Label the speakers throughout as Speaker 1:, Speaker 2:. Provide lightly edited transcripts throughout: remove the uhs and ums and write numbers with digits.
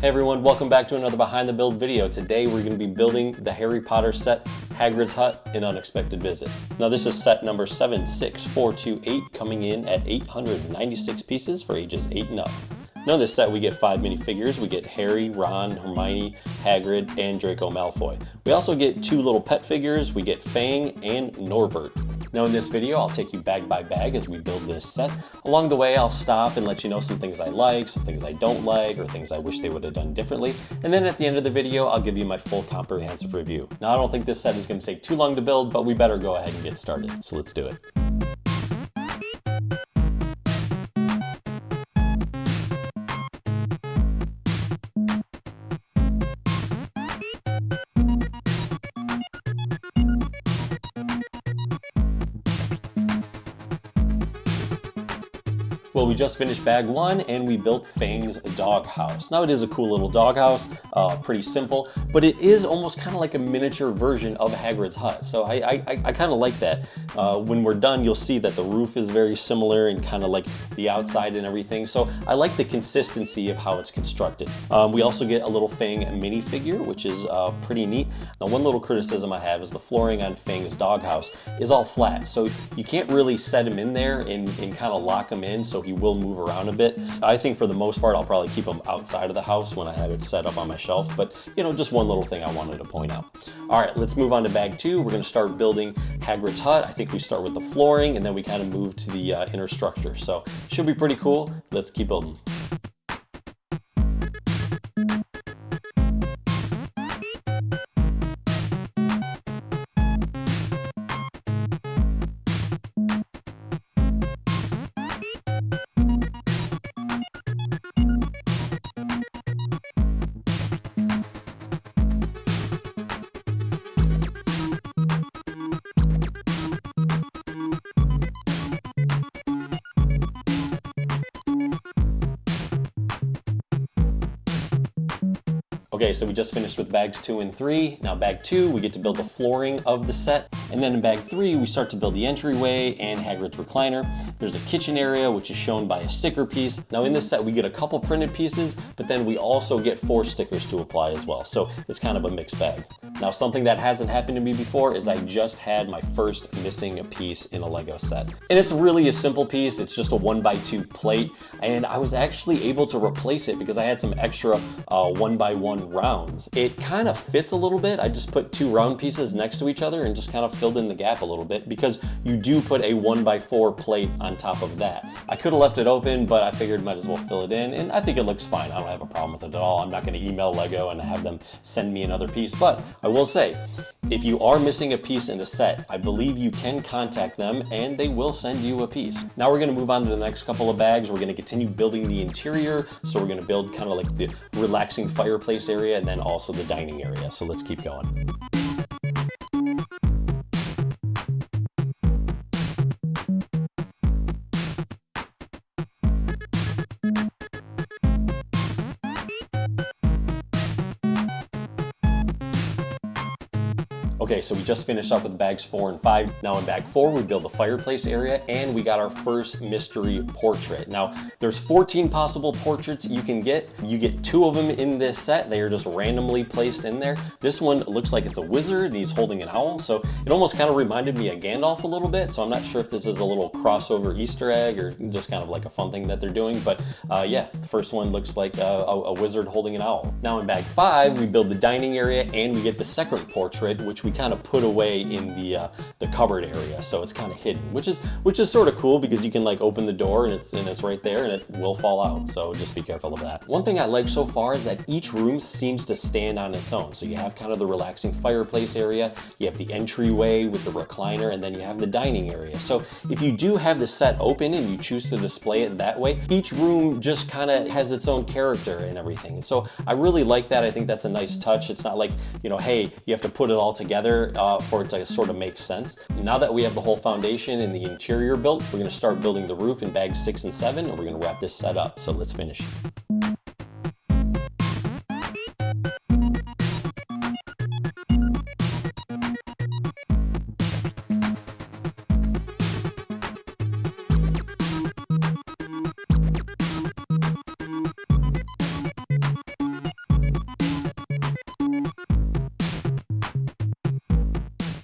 Speaker 1: Hey everyone, welcome back to another Behind the Build video. Today we're going to be building the Harry Potter set, Hagrid's Hut, An Unexpected Visit. Now this is set number 76428, coming in at 896 pieces for ages 8 and up. Now in this set we get 5 minifigures. We get Harry, Ron, Hermione, Hagrid, and Draco Malfoy. We also get 2 little pet figures. We get Fang and Norbert. Now in this video, I'll take you bag by bag as we build this set. Along the way, I'll stop and let you know some things I like, some things I don't like, or things I wish they would have done differently. And then at the end of the video, I'll give you my full comprehensive review. Now I don't think this set is going to take too long to build, but we better go ahead and get started. So let's do it. Well, we just finished bag 1 and we built Fang's doghouse. Now it is a cool little doghouse, pretty simple, but it is almost kind of like a miniature version of Hagrid's hut. So I kind of like that. When we're done, you'll see that the roof is very similar and kind of like the outside and everything. So I like the consistency of how it's constructed. We also get a little Fang minifigure, which is pretty neat. Now one little criticism I have is the flooring on Fang's doghouse is all flat. So you can't really set him in there and kind of lock him in, so he will move around a bit. I think for the most part, I'll probably keep him outside of the house when I have it set up on my shelf, but you know, just one little thing I wanted to point out. All right, let's move on to bag 2. We're gonna start building Hagrid's hut. I think we start with the flooring and then we kind of move to the inner structure. So should be pretty cool. Let's keep building. Okay, so we just finished with bags 2 and 3. Now bag 2, we get to build the flooring of the set. And then in bag 3, we start to build the entryway and Hagrid's recliner. There's a kitchen area, which is shown by a sticker piece. Now in this set, we get a couple printed pieces, but then we also get 4 stickers to apply as well. So it's kind of a mixed bag. Now something that hasn't happened to me before is I just had my first missing piece in a Lego set. And it's really a simple piece. It's just a 1x2 plate. And I was actually able to replace it because I had some extra 1x1 rounds. It kind of fits a little bit. I just put 2 round pieces next to each other and just kind of filled in the gap a little bit because you do put a 1x4 plate on top of that. I could have left it open, but I figured might as well fill it in, and I think it looks fine. I don't have a problem with it at all. I'm not going to email Lego and have them send me another piece, but I will say, if you are missing a piece in a set, I believe you can contact them and they will send you a piece. Now we're going to move on to the next couple of bags. We're going to continue building the interior. So we're going to build kind of like the relaxing fireplace area and then also the dining area. So let's keep going. Okay, so we just finished up with bags 4 and 5. Now in bag 4, we build the fireplace area and we got our first mystery portrait. Now there's 14 possible portraits you can get. You get 2 of them in this set. They are just randomly placed in there. This one looks like it's a wizard and he's holding an owl. So it almost kind of reminded me of Gandalf a little bit. So I'm not sure if this is a little crossover Easter egg or just kind of like a fun thing that they're doing. But yeah, the first one looks like a wizard holding an owl. Now in bag 5, we build the dining area and we get the second portrait, which we kind of put away in the cupboard area, so it's kind of hidden, which is sort of cool because you can like open the door and it's right there and it will fall out, so just be careful of that. One thing I like so far is that each room seems to stand on its own. So you have kind of the relaxing fireplace area, you have the entryway with the recliner, and then you have the dining area. So if you do have the set open and you choose to display it that way, each room just kind of has its own character and everything. And so I really like that. I think that's a nice touch. It's not like, you know, hey, you have to put it all together for it to sort of make sense. Now that we have the whole foundation and the interior built, we're going to start building the roof in bags 6 and 7, and we're going to wrap this set up. So let's finish.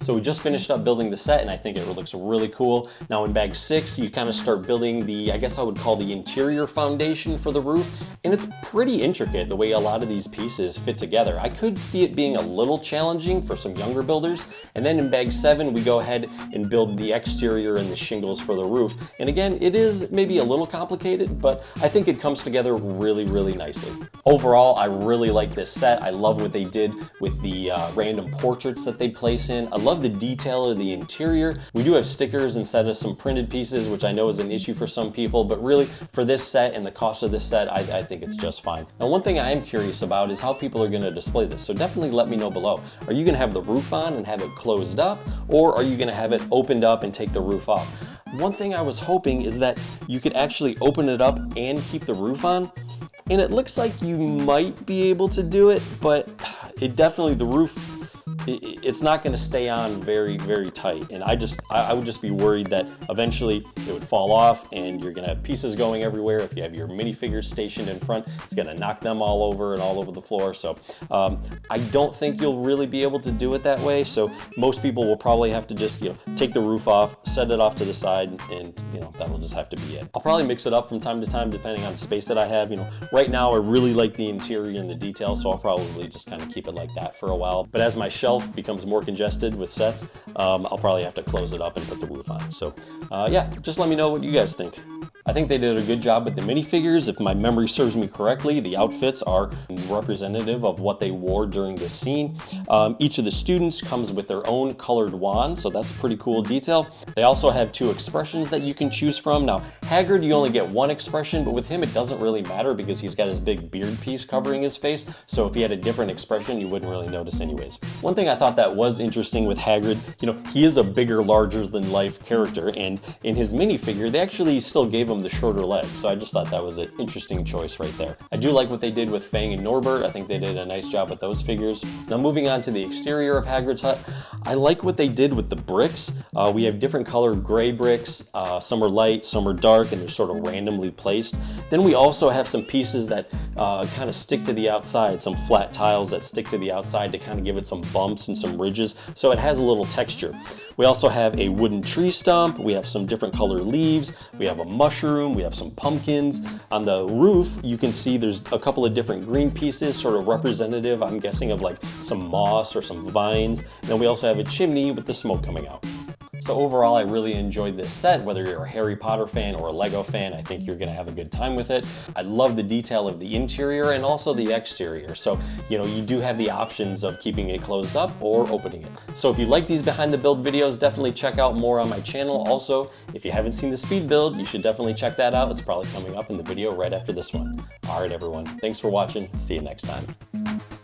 Speaker 1: So we just finished up building the set and I think it looks really cool. Now in bag 6, you kind of start building the, I guess I would call the interior foundation for the roof. And it's pretty intricate the way a lot of these pieces fit together. I could see it being a little challenging for some younger builders. And then in bag 7, we go ahead and build the exterior and the shingles for the roof. And again, it is maybe a little complicated, but I think it comes together really, really nicely. Overall, I really like this set. I love what they did with the random portraits that they place in. I love the detail of the interior. We do have stickers instead of some printed pieces, which I know is an issue for some people, but really for this set and the cost of this set, I think it's just fine. Now, one thing I am curious about is how people are gonna display this. So definitely let me know below. Are you gonna have the roof on and have it closed up, or are you gonna have it opened up and take the roof off? One thing I was hoping is that you could actually open it up and keep the roof on. And it looks like you might be able to do it, but it definitely, the roof, it's not going to stay on very, very tight. And I would just be worried that eventually it would fall off and you're going to have pieces going everywhere. If you have your minifigures stationed in front, it's going to knock them all over and all over the floor. So I don't think you'll really be able to do it that way. So most people will probably have to just, take the roof off, set it off to the side, and that will just have to be it. I'll probably mix it up from time to time depending on the space that I have. Right now I really like the interior and the detail, so I'll probably just kind of keep it like that for a while. But as my shelf becomes more congested with sets, I'll probably have to close it up and put the roof on. So yeah, just let me know what you guys think. I think they did a good job with the minifigures. If my memory serves me correctly, the outfits are representative of what they wore during this scene. Each of the students comes with their own colored wand, so that's pretty cool detail. They also have 2 expressions that you can choose from. Now, Hagrid, you only get 1 expression, but with him it doesn't really matter because he's got his big beard piece covering his face, so if he had a different expression, you wouldn't really notice anyways. One thing I thought that was interesting with Hagrid, he is a bigger, larger than life character, and in his minifigure, they actually still gave him the shorter legs, so I just thought that was an interesting choice right there. I do like what they did with Fang and Norbert. I think they did a nice job with those figures. Now moving on to the exterior of Hagrid's hut, I like what they did with the bricks. We have different colored gray bricks. Some are light, some are dark, and they're sort of randomly placed. Then we also have some pieces that kind of stick to the outside, some flat tiles that stick to the outside to kind of give it some bumps and some ridges, so it has a little texture. We also have a wooden tree stump. We have some different colored leaves. We have a mushroom. We have some pumpkins. On the roof, you can see there's a couple of different green pieces, sort of representative, I'm guessing, of like some moss or some vines. And then we also have a chimney with the smoke coming out. So overall, I really enjoyed this set. Whether you're a Harry Potter fan or a Lego fan, I think you're gonna have a good time with it. I love the detail of the interior and also the exterior. So, you do have the options of keeping it closed up or opening it. So if you like these behind the build videos, definitely check out more on my channel. Also, if you haven't seen the speed build, you should definitely check that out. It's probably coming up in the video right after this one. All right, everyone, thanks for watching. See you next time.